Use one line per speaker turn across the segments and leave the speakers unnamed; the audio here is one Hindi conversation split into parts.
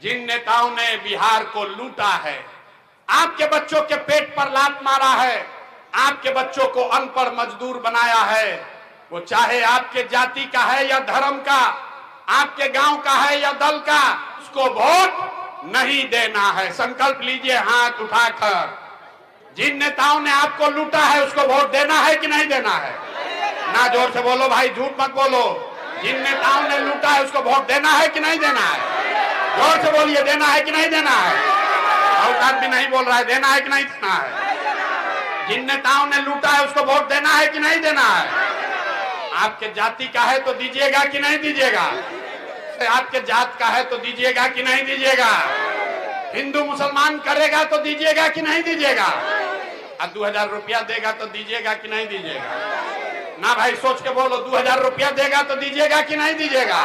जिन नेताओं ने बिहार को लूटा है, आपके बच्चों के पेट पर लात मारा है, आपके बच्चों को अनपढ़ मजदूर बनाया है, वो चाहे आपके जाति का है या धर्म का, आपके गांव का है या दल का, उसको वोट नहीं देना है। संकल्प लीजिए हाथ उठाकर। जिन नेताओं ने आपको लूटा है उसको वोट देना है कि नहीं देना है? ना जोर से बोलो भाई, झूठ मत बोलो। जिन नेताओं ने लूटा है उसको वोट देना है कि नहीं देना है? जोर से बोलिए, देना है कि नहीं देना है? बहुत आदमी नहीं बोल रहा है, देना है कि नहीं देना है? जिन नेताओं ने लूटा है उसको वोट देना है कि नहीं देना है? आपके जाति का है तो दीजिएगा कि नहीं दीजिएगा? आपके जात का है तो दीजिएगा कि नहीं दीजिएगा? हिंदू मुसलमान करेगा तो दीजिएगा कि नहीं दीजिएगा? 2000 रुपया देगा तो दीजिएगा कि नहीं दीजिएगा? ना भाई, सोच के बोलो, 2000 रुपया देगा तो दीजिएगा कि नहीं दीजिएगा?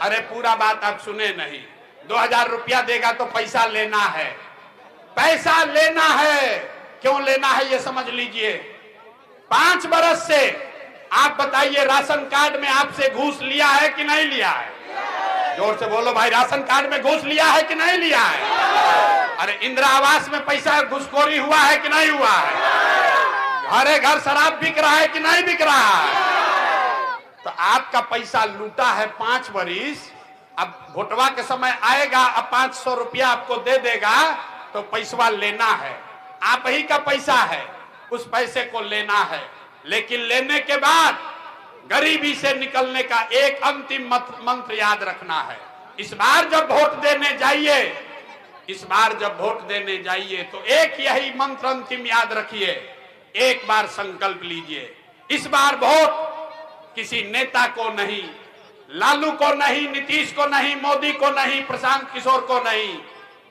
अरे पूरा बात आप सुने नहीं। 2000 रुपया देगा तो पैसा लेना है, पैसा लेना है। क्यों लेना है ये समझ लीजिए। 5 बरस से आप बताइए, राशन कार्ड में आपसे घूस लिया है कि नहीं लिया है? जोर से बोलो भाई, राशन कार्ड में घूस लिया है कि नहीं लिया है? अरे इंदिरा आवास में पैसा घुसखोरी हुआ है कि नहीं हुआ है? घरे घर शराब बिक रहा है कि नहीं बिक रहा है? तो आपका पैसा लूटा है 5 बरिस। अब वोटवा के समय आएगा, अब 500 रुपया आपको दे देगा तो पैसा लेना है। आप ही का पैसा है, उस पैसे को लेना है। लेकिन लेने के बाद गरीबी से निकलने का एक अंतिम मंत्र याद रखना है। इस बार जब वोट देने जाइए, इस बार जब वोट देने जाइए तो एक यही मंत्र अंतिम याद रखिए। एक बार संकल्प लीजिए, इस बार वोट किसी नेता को नहीं, लालू को नहीं, नीतीश को नहीं, मोदी को नहीं, प्रशांत किशोर को नहीं।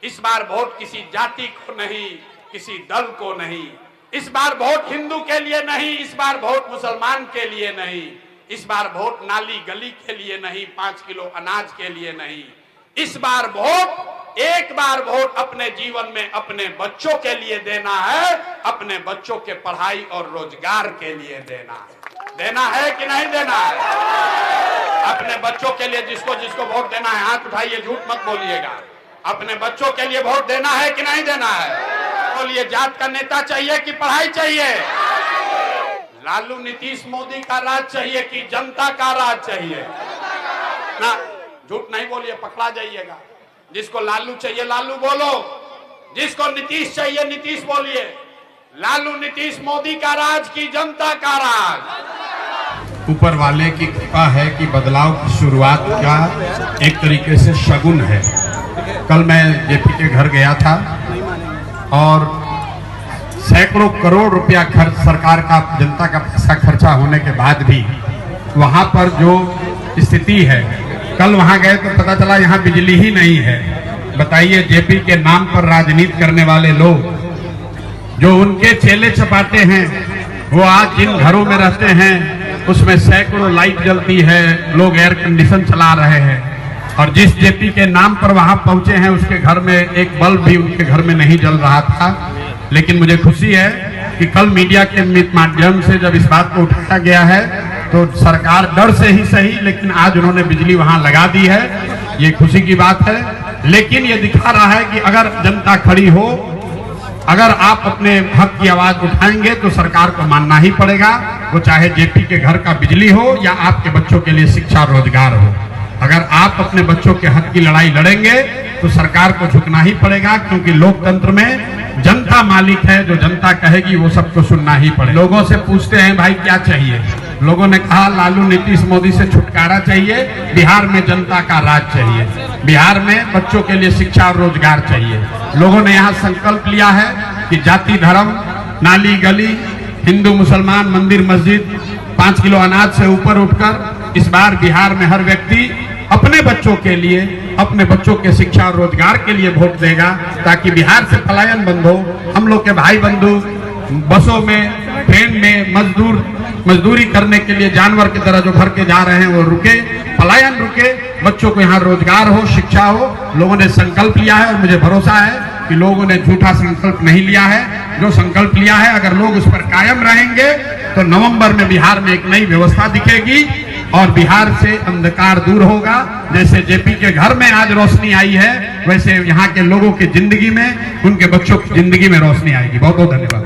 इस बार वोट किसी जाति को नहीं, किसी दल को नहीं। इस बार वोट हिंदू के लिए नहीं, इस बार वोट मुसलमान के लिए नहीं, इस बार वोट नाली गली के लिए नहीं, 5 किलो अनाज के लिए नहीं। इस बार वोट, एक बार वोट अपने जीवन में अपने बच्चों के लिए देना है, अपने बच्चों के पढ़ाई और रोजगार के लिए देना है। देना है कि नहीं देना है? अपने बच्चों के लिए जिसको जिसको वोट देना है हाथ उठाइए, झूठ मत बोलिएगा। अपने बच्चों के लिए वोट देना है कि नहीं देना है? बोलिए, जात का नेता चाहिए कि पढ़ाई चाहिए? लालू नीतीश मोदी का राज चाहिए कि जनता का राज चाहिए? ना, झूठ नहीं बोलिए, पकड़ा जाइएगा। जिसको लालू चाहिए लालू बोलो, जिसको नीतीश चाहिए नीतीश बोलिए। लालू नीतीश मोदी का राज की जनता का राज?
ऊपर वाले की कृपा है कि बदलाव की शुरुआत का एक तरीके से शगुन है। कल मैं जेपी के घर गया था और सैकड़ों करोड़ रुपया खर्च, सरकार का, जनता का पैसा खर्चा होने के बाद भी वहां पर जो स्थिति है, कल वहां गए तो पता चला यहाँ बिजली ही नहीं है। बताइए, जेपी के नाम पर राजनीति करने वाले लोग, जो उनके चेले चपाटे हैं, वो आज जिन घरों में रहते हैं उसमें सैकड़ों लाइट जलती है, लोग एयर कंडीशन चला रहे हैं, और जिस जेपी के नाम पर वहां पहुंचे हैं उसके घर में एक बल्ब भी उनके घर में नहीं जल रहा था। लेकिन मुझे खुशी है कि कल मीडिया के माध्यम से जब इस बात को उठाया गया है तो सरकार डर से ही सही, लेकिन आज उन्होंने बिजली वहां लगा दी है। ये खुशी की बात है। लेकिन ये दिखा रहा है कि अगर जनता खड़ी हो, अगर आप अपने हक की आवाज उठाएंगे तो सरकार को मानना ही पड़ेगा, वो चाहे जेपी के घर का बिजली हो या आपके बच्चों के लिए शिक्षा रोजगार हो। अगर आप अपने बच्चों के हक की लड़ाई लड़ेंगे तो सरकार को झुकना ही पड़ेगा, क्योंकि लोकतंत्र में जनता मालिक है। जो जनता कहेगी वो सबको सुनना ही पड़ेगा। लोगों से पूछते हैं भाई क्या चाहिए, लोगों ने कहा लालू नीतीश मोदी से छुटकारा चाहिए, बिहार में जनता का राज चाहिए, बिहार में बच्चों के लिए शिक्षा और रोजगार चाहिए। लोगों ने यहाँ संकल्प लिया है कि जाति धर्म, नाली गली, हिंदू मुसलमान, मंदिर मस्जिद, 5 किलो अनाज से ऊपर उठकर इस बार बिहार में हर व्यक्ति अपने बच्चों के लिए, अपने बच्चों के शिक्षा और रोजगार के लिए वोट देगा, ताकि बिहार से पलायन बंद हो। हम लोग के भाई बंधु बसों में, ट्रेन में मजदूरी करने के लिए जानवर की तरह जो घर के जा रहे हैं वो रुके, पलायन रुके, बच्चों को यहाँ रोजगार हो, शिक्षा हो। लोगों ने संकल्प लिया है और मुझे भरोसा है कि लोगों ने झूठा संकल्प नहीं लिया है। जो संकल्प लिया है, अगर लोग उस पर कायम रहेंगे तो नवंबर में बिहार में एक नई व्यवस्था दिखेगी। और बिहार से अंधकार दूर होगा। जैसे जेपी के घर में आज रोशनी आई है, वैसे यहाँ के लोगों की जिंदगी में, उनके बच्चों की जिंदगी में रोशनी आएगी। बहुत बहुत धन्यवाद।